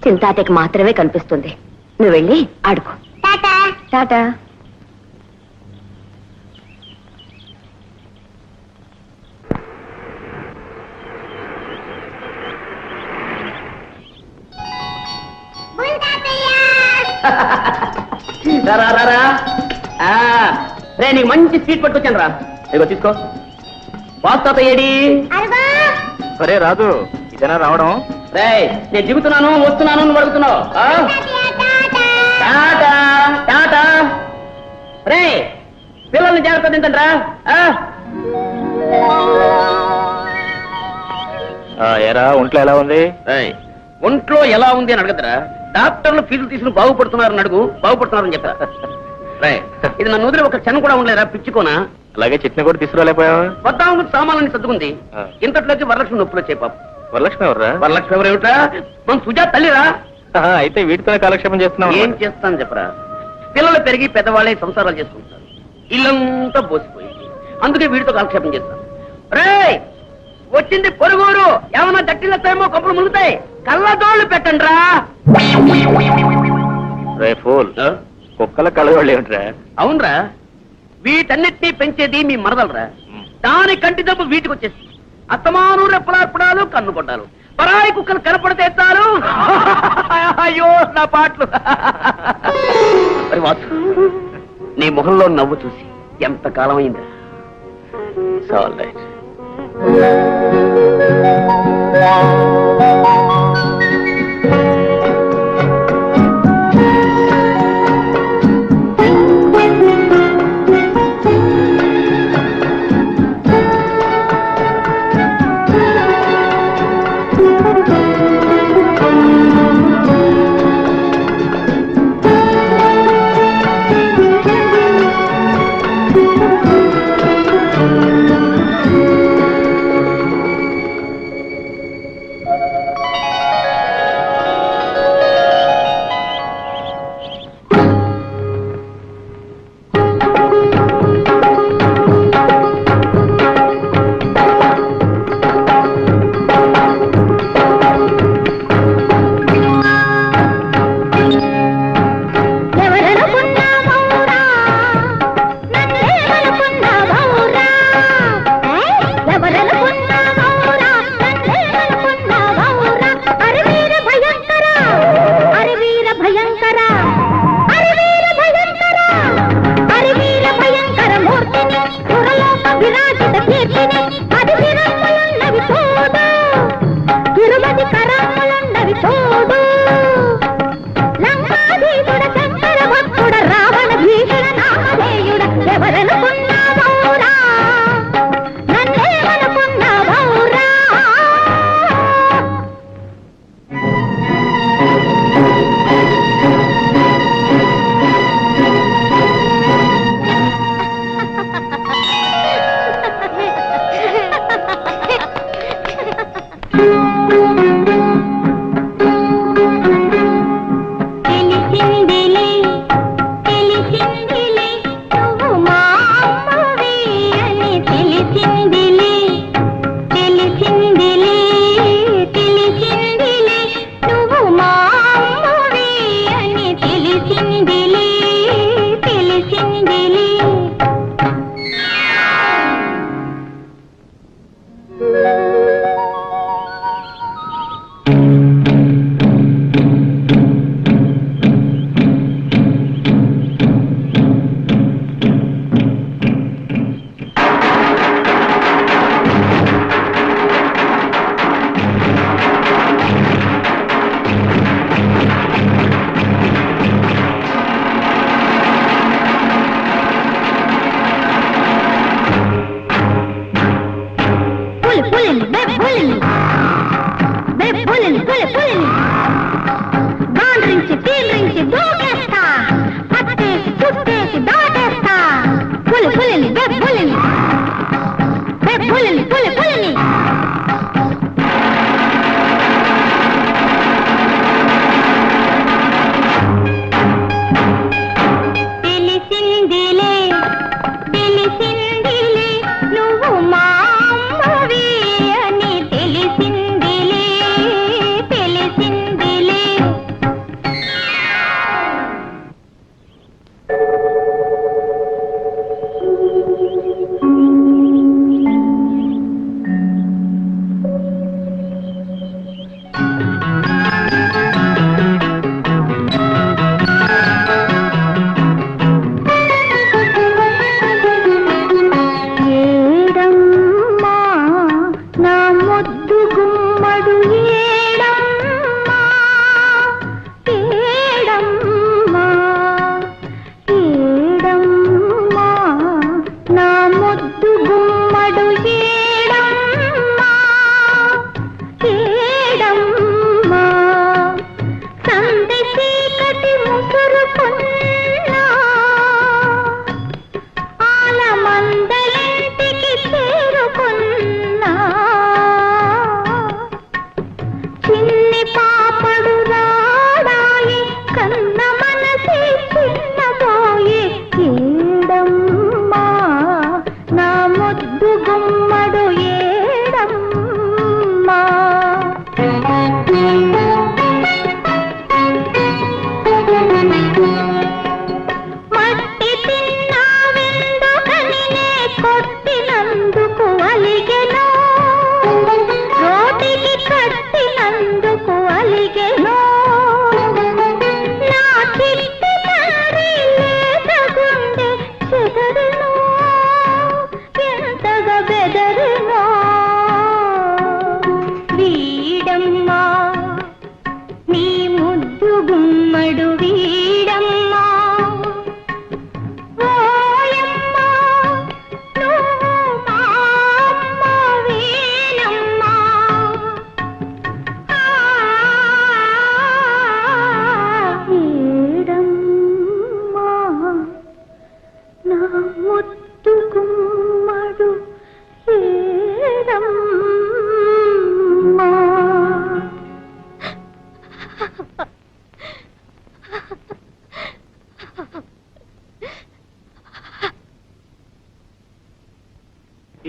చింతాతయ్యకి మాత్రమే కనిపిస్తుంది. నువ్వు వెళ్ళి ఆడుకో. టాటా. టాటా. రే నీకు మంచి స్వీట్ పట్టుకొచ్చాను రా. ఇదిగో తీసుకో. బాస్ ఏడి? అరుగో. సరే రాదు, ఇదేనా రావడం? రే నేను దిగుతున్నాను వస్తున్నాను నువ్వు అడుగుతున్నావు. టాటా టాటా. రే పిల్లల్ని జాగ్రత్త తింటాను రా. ఎరా ఒంట్లో ఎలా ఉంది? ఒంట్లో ఎలా ఉంది అని అడగదురా. డాక్టర్లు ఫీజులు తీసుకుని బాగుపడుతున్నారని అడుగు. బాగుపడుతున్నారని చెప్పా. రే ఇది నన్ను వదిలి ఒక క్షణం కూడా ఉండలేరా పిచ్చుకోనా? అలాగే చట్నీ కూడా తీసుకురాలేకపోయావా? వద్దాము సామాన్లని సర్దుకుంది. ఇంతట్లోకి వరలక్ష్మి నొప్పులు వచ్చాయి పాప. వరలక్ష్మి ఎవర్రా? వరలక్ష్మి ఎవరు ఏమిట్రా? మన సుజాత తల్లిరా. అయితే వీటితోనే కాలక్షేపం చేస్తున్నావు. ఏం చేస్తాను చెప్పరా. పిల్లలు పెరిగి పెద్దవాళ్ళే సంసారాలు చేసుకుంటారు. ఇల్లంతా పోసిపోయింది. అందుకే వీడితో కాలక్షేపం చేస్తాను. రే వచ్చింది పొరుగురు. ఏమన్నా దట్టిల్లేమో కప్పులు ములుగుతాయి. కళ్ళజోళ్ళు పెట్టండి రా. రే ఫూల్, కుక్కల కళ్ళజోళ్ళు ఏమిట్రా? అవునరా, వీటన్నిటినీ పెంచేది మీ మరదలరా. దాని కంటి దెబ్బ వీటికి వచ్చేసి అత్తమాను రెప్పలార్పడాలు కన్ను కొట్టాలు. పరాయి కుక్కలు కనపడితే ఎత్తారు. అయ్యో నా పాటలు. మరి వాసు నీ మొహంలో నవ్వు చూసి ఎంత కాలం అయిందా? All right.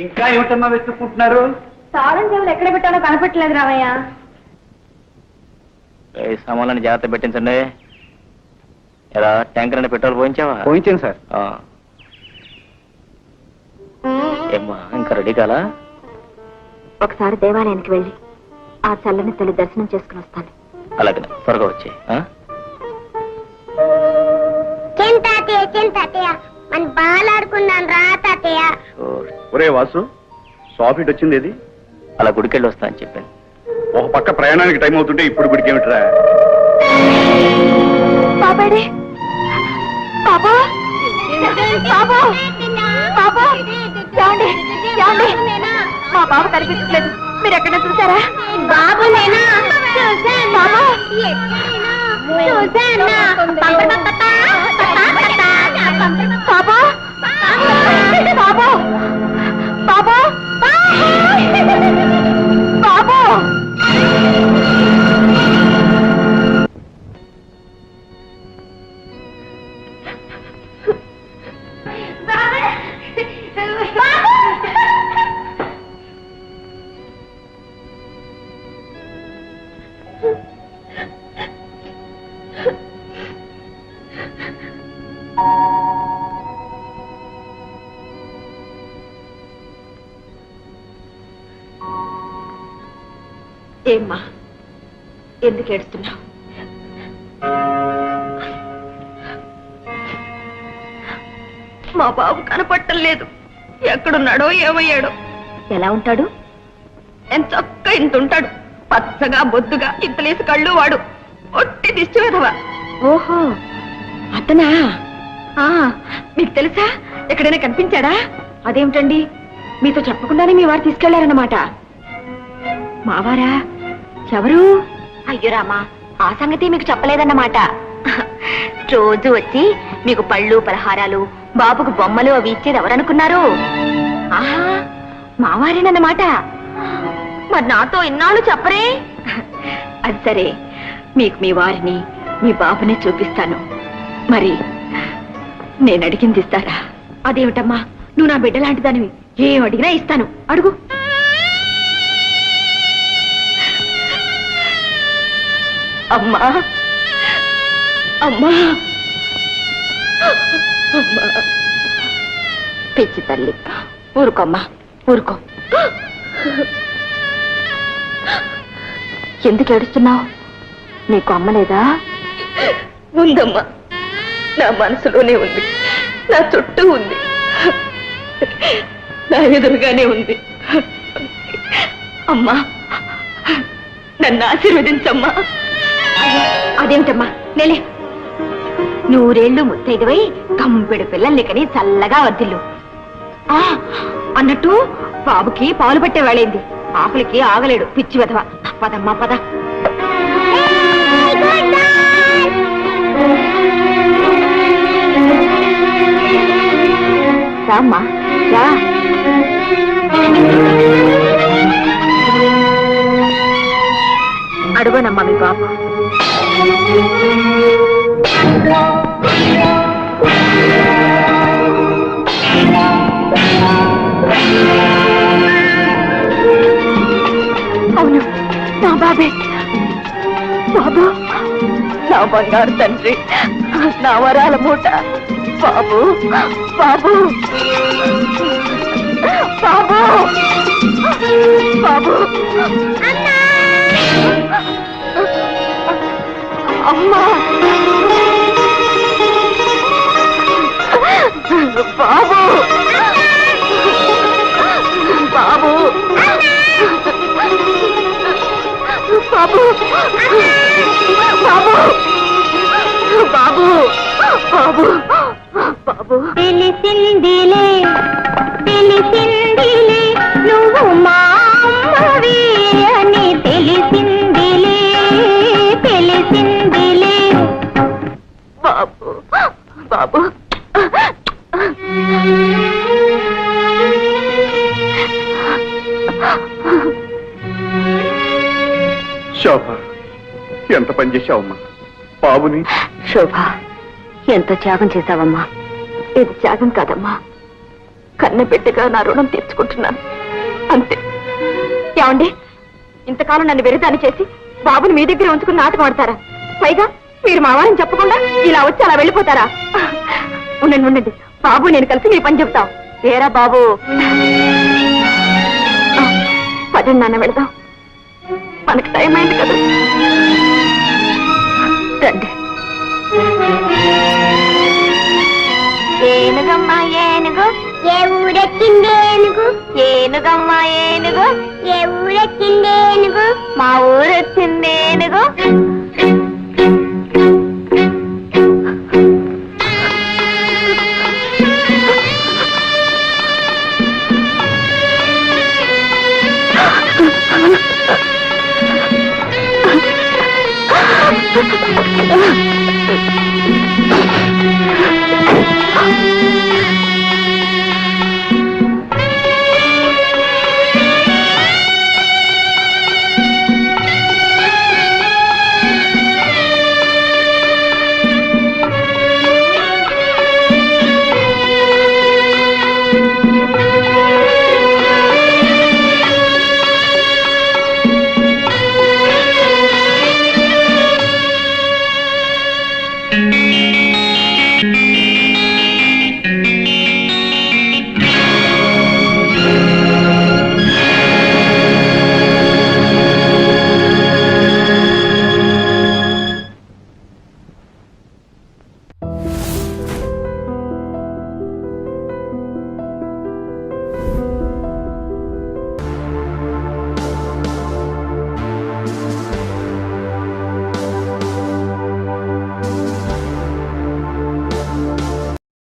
ఇంకా ఏమిటమ్మా వెతుక్కుంటున్నారు? తాళం చెవులు ఎక్కడ పెట్టాలో కనపట్టలేదు రామయ్య. ఈ సామాన్లను జాగ్రత్త పెట్టించండి. ఎలా ట్యాంకర్ అని పెట్రోల్ పోయించావా? పోయించాను సార్. ఏమ్మా ఇంకా రెడీ కాలా? ఒకసారి దేవాలయానికి వెళ్ళి ఆ చల్లని తల్లి దర్శనం చేసుకుని వస్తాను. అలాగే త్వరగా వచ్చే. తాతయ్య మన బాల్ ఆడుకున్నాను రా తాతయ్య. ఒరే వాసు, సాఫీట్ వచ్చింది ఏది? అలా గుడికెళ్ళి వస్తా అని చెప్పాను. ఒక పక్క ప్రయాణానికి టైం అవుతుంటే ఇప్పుడు గుడికి ఏమిట్రా? బాబాడే బాబా బాబా బాబా ఏమండి ఏమండి మా బాబు కనిపించట్లేదు. మీరు ఎక్కడ చూసారా? బాబు నేనా బాబా బాబా బాబా బాబా బాబా ఏమ్మా ఎందుకు ఏడుస్తున్నావు? మా బాబు కనపట్టం లేదు. ఎక్కడున్నాడో ఏమయ్యాడో. ఎలా ఉంటాడు? ఎంత చక్క ఇంత ఉంటాడు. పచ్చగా బొద్దుగా ఇంతలేసి కళ్ళు వాడు. ఒట్టి దిష్టి వెధవా. ఓహో అతనా? మీకు తెలుసా? ఎక్కడైనా కనిపించాడా? అదేమిటండి మీతో చెప్పకుండానే మీ వారు తీసుకెళ్లారన్నమాట. మావారా? ఎవరు? అయ్యో రామా, ఆ సంగతి మీకు చెప్పలేదన్నమాట. రోజు వచ్చి మీకు పళ్ళు పలహారాలు బాబుకు బొమ్మలు అవి ఇచ్చేది ఎవరనుకున్నారు? ఆహా మావారేనన్నమాట. మరి నాతో ఇన్నాళ్ళు చెప్పరే? అది సరే, మీకు మీ వారిని మీ బాబుని చూపిస్తాను. మరి నేను అడిగింది ఇస్తారా? అదేమిటమ్మా, నువ్వు నా బిడ్డ లాంటి దానివి. ఏం అడిగినా ఇస్తాను. అడుగు. అమ్మా అమ్మా అమ్మా, పిచ్చి తల్లి, ఊరుకోమ్మా ఊరుకో. ఎందుకు ఏడుస్తున్నావు? నీకు అమ్మ లేదా? ఉందమ్మా, నా మనసులోనే ఉంది, నా చుట్టూ ఉంది, నా ఎదురుగానే ఉంది. అమ్మా నన్ను ఆశీర్వదించమ్మా. అదేమిటమ్మా నేలే, నూరేళ్లు ముత్తైదువై కంపెడు పిల్లల్ని కని చల్లగా వర్ధిల్లు. అన్నట్టు బాబుకి పాలు పట్టే వేళైంది. ఆకలికి ఆగలేడు పిచ్చి వెధవ. పదమ్మా పద. రామ్మా రా. అడుగోనమ్మా మీ బాబు. అవును నా బాబే. బాబు నా బంగారు తండ్రి, నా వరాల మూట. బాబు బాబు బాబు బాబు. అమ్మా బాబు బాబు బాబు బాబు బాబు బాబు బాబు. తెలిసిందిలే తెలిసిందిలే నువ్వు మా అమ్మవి అని తెలిసిందిలే తెలిసిందిలే. బాబు బాబు. శోభ, ఎంత పని చేశావమ్మా బాబుని. శోభ, ఎంత త్యాగం చేశావమ్మా. ఇది త్యాగం కాదమ్మా, కన్న బిడ్డగా నా రుణం తీర్చుకుంటున్నాను అంతే. ఏమండి, ఇంతకాలం నన్ను వెరిదాన్ని చేసి బాబుని మీ దగ్గర ఉంచుకుని నాటకం ఆడతారా? పైగా మీరు మా వారిని చెప్పకుండా ఇలా వచ్చి అలా వెళ్ళిపోతారా? ఉండండి ఉండండి, బాబు నేను కలిసి మీ పని చెప్తాం. ఏరా బాబు, పదండి నాన్న వెళదాం, మనకి టైం అయింది కదా. రండి. ఏనుగమ్మ ఏనుగు, ఏ ఊరెక్కింది ఏనుగు? ఏనుగమ్మ ఏనుగు, ఏ ఊరెక్కింది ఏనుగు? మా ఊరు వచ్చింది ఏనుగు.